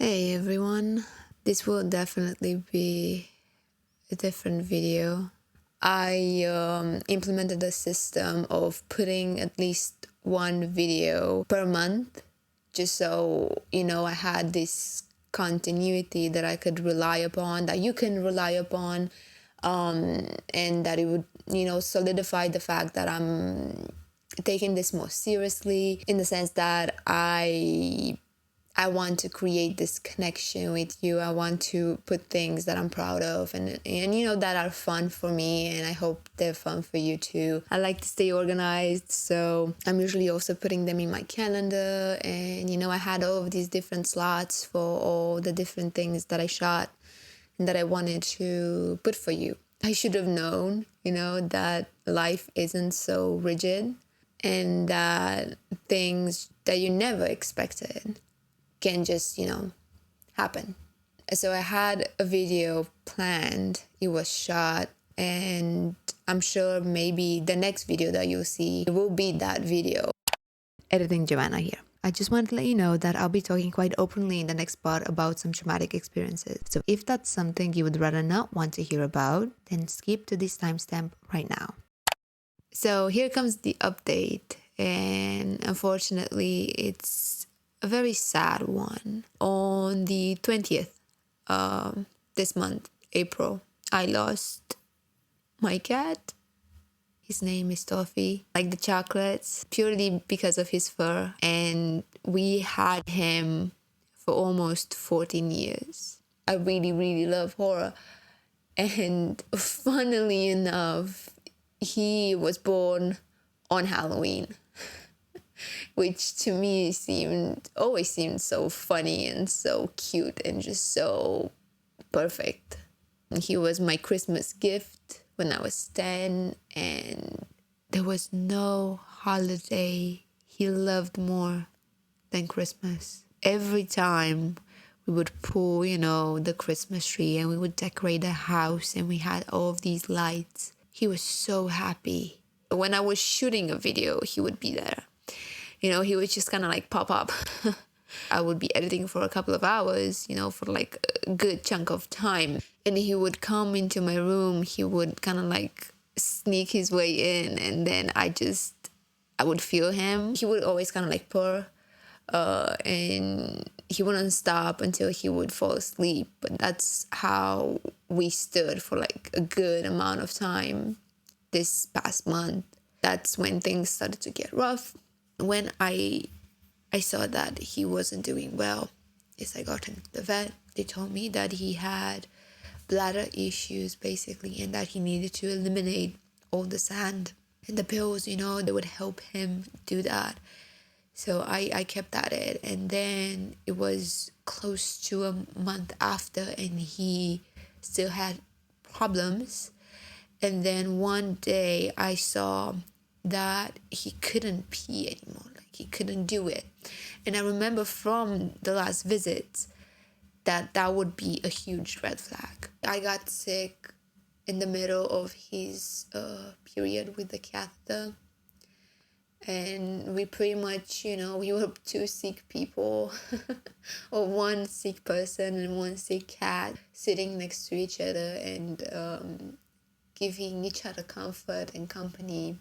Hey everyone, this will definitely be a different video. I implemented a system of putting at least one video per month, just so I had this continuity that I could rely upon, that you can rely upon, and that it would solidify the fact that I'm taking this more seriously, in the sense that I want to create this connection with you. I want to put things that I'm proud of and that are fun for me, and I hope they're fun for you too. I like to stay organized, so I'm usually also putting them in my calendar, and I had all of these different slots for all the different things that I shot and that I wanted to put for you. I should have known, that life isn't so rigid, and that things that you never expected can just, happen. So I had a video planned, it was shot, and I'm sure maybe the next video that you'll see will be that video. Editing Joanna here. I just want to let you know that I'll be talking quite openly in the next part about some traumatic experiences. So if that's something you would rather not want to hear about, then skip to this timestamp right now. So here comes the update, and unfortunately it's a very sad one. On the 20th this month, April, I lost my cat. His name is Toffy, like the chocolates, purely because of his fur. And we had him for almost 14 years. I really, really love horror. And funnily enough, he was born on Halloween, which to me always seemed so funny and so cute and just so perfect. He was my Christmas gift when I was 10, and there was no holiday he loved more than Christmas. Every time we would pull, the Christmas tree, and we would decorate the house, and we had all of these lights, he was so happy. When I was shooting a video, he would be there. He would just kind of like pop up. I would be editing for a couple of hours, for like a good chunk of time. And he would come into my room. He would kind of like sneak his way in, and then I would feel him. He would always kind of like purr, and he wouldn't stop until he would fall asleep. But that's how we stood for like a good amount of time this past month. That's when things started to get rough. When I saw that he wasn't doing well, yes, I got him to the vet. They told me that he had bladder issues, basically, and that he needed to eliminate all the sand. And the pills, they would help him do that. So I kept at it. And then it was close to a month after, and he still had problems. And then one day I saw that he couldn't pee anymore. Like, he couldn't do it. And I remember from the last visit that would be a huge red flag. I got sick in the middle of his period with the catheter. And we pretty much, we were two sick people, or one sick person and one sick cat, sitting next to each other and giving each other comfort and company.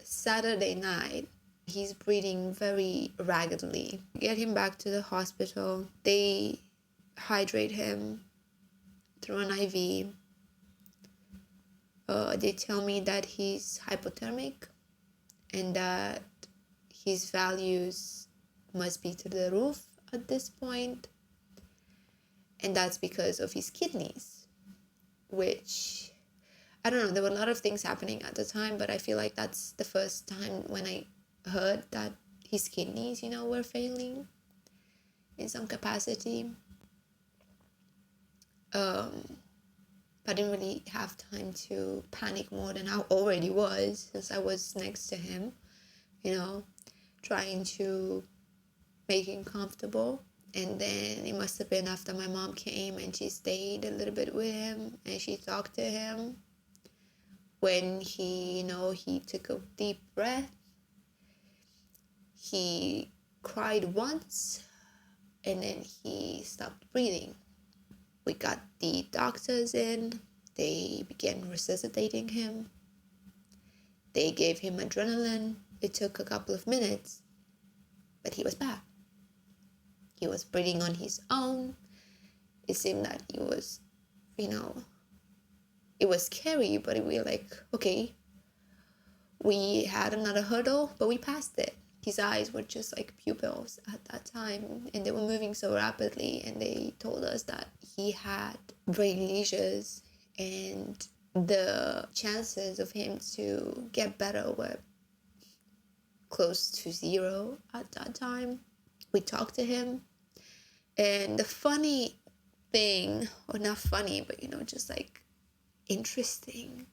Saturday night, he's breathing very raggedly. Get him back to the hospital. They hydrate him through an IV. They tell me that he's hypothermic and that his values must be to the roof at this point. And that's because of his kidneys, which, I don't know, there were a lot of things happening at the time, but I feel like that's the first time when I heard that his kidneys, were failing in some capacity. I didn't really have time to panic more than I already was, since I was next to him, trying to make him comfortable. And then it must have been after my mom came and she stayed a little bit with him and she talked to him. When he, he took a deep breath, he cried once, and then he stopped breathing. We got the doctors in, they began resuscitating him. They gave him adrenaline. It took a couple of minutes, but he was back. He was breathing on his own. It seemed that he was, it was scary, but we were like, okay, we had another hurdle, but we passed it. His eyes were just like pupils at that time, and they were moving so rapidly, and they told us that he had brain lesions, and the chances of him to get better were close to zero at that time. We talked to him, and the funny thing, or not funny, but just like interesting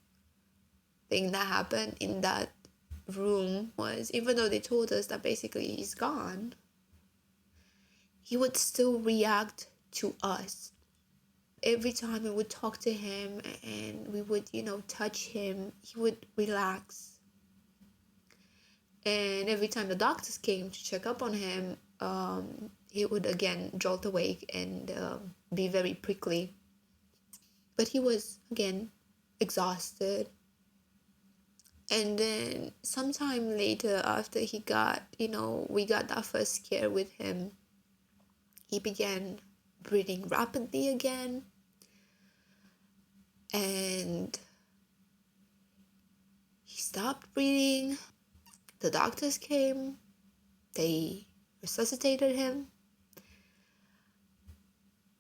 thing that happened in that room was, even though they told us that basically he's gone, he would still react to us. Every time we would talk to him and we would, touch him, he would relax. And every time the doctors came to check up on him, he would again jolt awake and be very prickly. But he was, again, exhausted. And then sometime later, after he got, we got that first scare with him, he began breathing rapidly again. And he stopped breathing. The doctors came. They resuscitated him.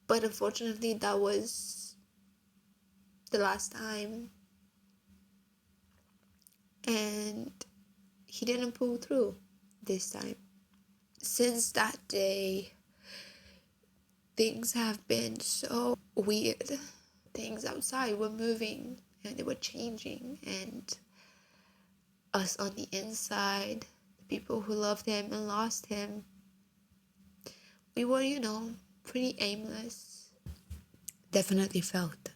But unfortunately, that was the last time. And he didn't pull through this time. Since that day, things have been so weird. Things outside were moving and they were changing, and us on the inside, the people who loved him and lost him, we were, pretty aimless. Definitely felt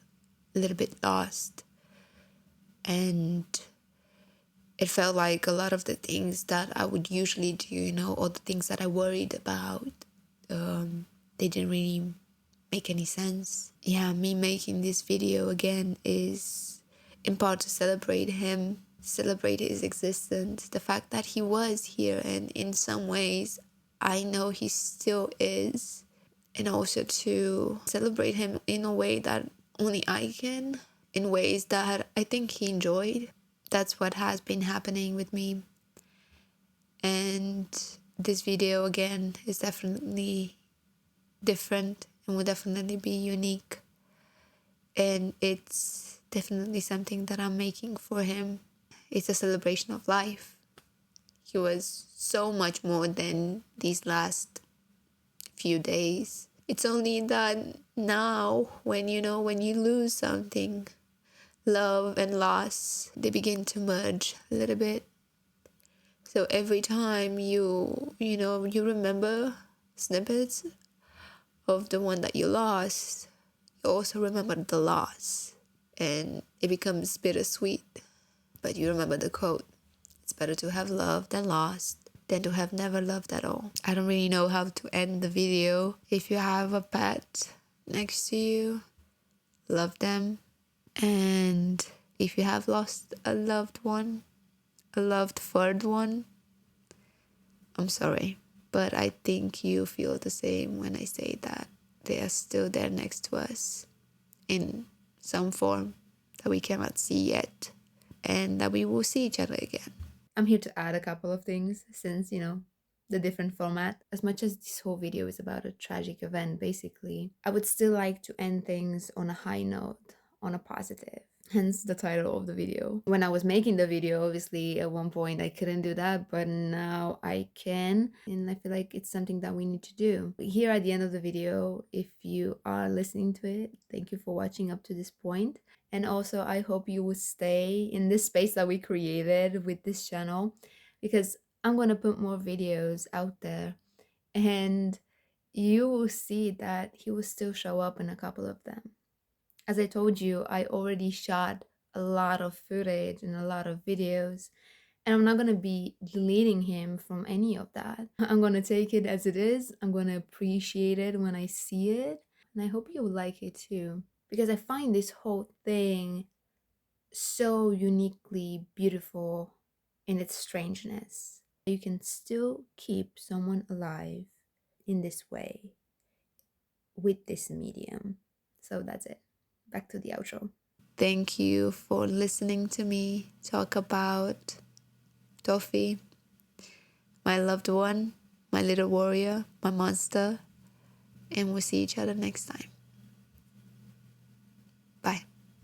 a little bit lost, and it felt like a lot of the things that I would usually do, or the things that I worried about, they didn't really make any sense. Yeah, me making this video again is in part to celebrate him, celebrate his existence, the fact that he was here, and in some ways I know he still is, and also to celebrate him in a way that only I can, in ways that I think he enjoyed. That's what has been happening with me. And this video again is definitely different and will definitely be unique. And it's definitely something that I'm making for him. It's a celebration of life. He was so much more than these last few days. It's only that now when you lose something, love and loss, they begin to merge a little bit. So every time you remember snippets of the one that you lost, you also remember the loss, and it becomes bittersweet. But you remember the quote, it's better to have loved than lost than to have never loved at all. I don't really know how to end the video. If you have a pet next to you, love them. And if you have lost a loved one, a loved third one, I'm sorry. But I think you feel the same when I say that they are still there next to us in some form that we cannot see yet, and that we will see each other again. I'm here to add a couple of things since, the different format. As much as this whole video is about a tragic event, basically, I would still like to end things on a high note, on a positive. Hence the title of the video. When I was making the video, obviously at one point I couldn't do that, but now I can, and I feel like it's something that we need to do. Here at the end of the video, if you are listening to it, thank you for watching up to this point. And also I hope you will stay in this space that we created with this channel, because I'm going to put more videos out there, and you will see that he will still show up in a couple of them. As I told you, I already shot a lot of footage and a lot of videos, And I'm not going to be deleting him from any of that. I'm going to take it as it is. I'm going to appreciate it when I see it. And I hope you will like it too. Because I find this whole thing so uniquely beautiful in its strangeness. You can still keep someone alive in this way with this medium. So that's it. Back to the outro. Thank you for listening to me talk about Toffy, my loved one, my little warrior, my monster, and we'll see each other next time.